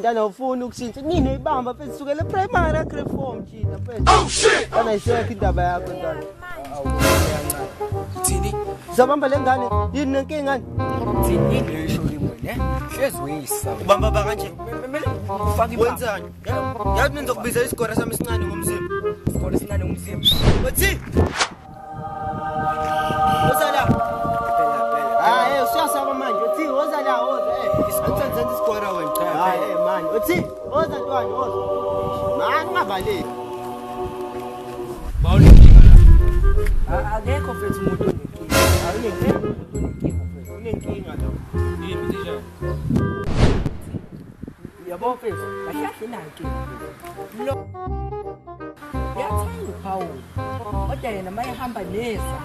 ntana ufuna ukushintsha nini ibamba phela sukela primary grade 4 mjina phela. Oh shit. Kana isekho indaba yakho ntana. Thini? Zabamba lengane yini nenkinga ngani? Thini ngisho limwe ne? Hlezi uyisa. Ubamba ba kanje? Mele ufake imali. Wenzani? Yazi nizokubiza isikora sami esincane ngomzimba. Isikole sincane ngomzimba. Wathi? Wozala. Phela. Usiyasaba manje. Uthi wozala woza isikole isikora wena. Man. Uthi woza ntwana woza. Mangabaleki. Bawulenkinga la. Akekho mfethu umuntu onenkinga. Unenkinga lo. Yini mthisha? Yabo mfethu, kahle nankinga. Lo yathanda uPaul. Kodwa yena mayehamba neza.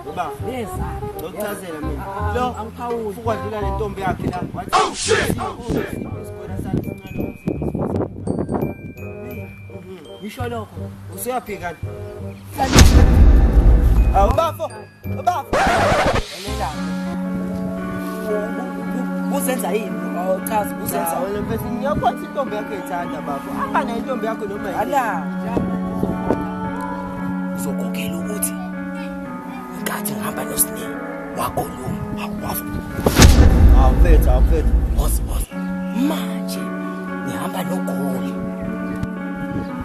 Uba Neza. Lokuchazela mina. Lo angiphawuli. Ukwadlula le ntombi yakhe la. Oh shit. Isikora sami sincane ngomzimba. Ngisho lokho. Usiyaphika. Bafo. Elela. Uzenza yini? Awuchazi uzenza. Wena mfethu ngiyaphatha intombi yakhe ethanda bafo. Aba nayo intombi yakho noma yini? Ala, uzokhokhela ukuthi inkathi ngihamba noSnake wakhuluma wafu. Awufethu. Boss. Manje ngihamba noGoli.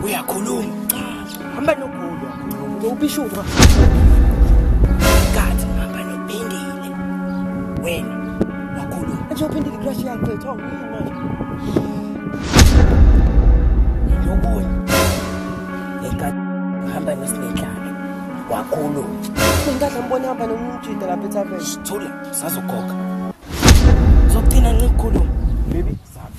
Uyakhuluma. Hamba noGoli wakhuluma. Ubishutha. Inkathi ngihamba noPhindile. Wena wakhuluma. Nje uphindile crush yakhe mfethu. Awuyini manje? Lokuya. Inkathi ngihamba noSnake wakhuluma. Ngikadla mbona hamba nomjida lapha eThaveni. Thula, sazokhokha. Zokugcina ngikhuluma. Baby. Sabe.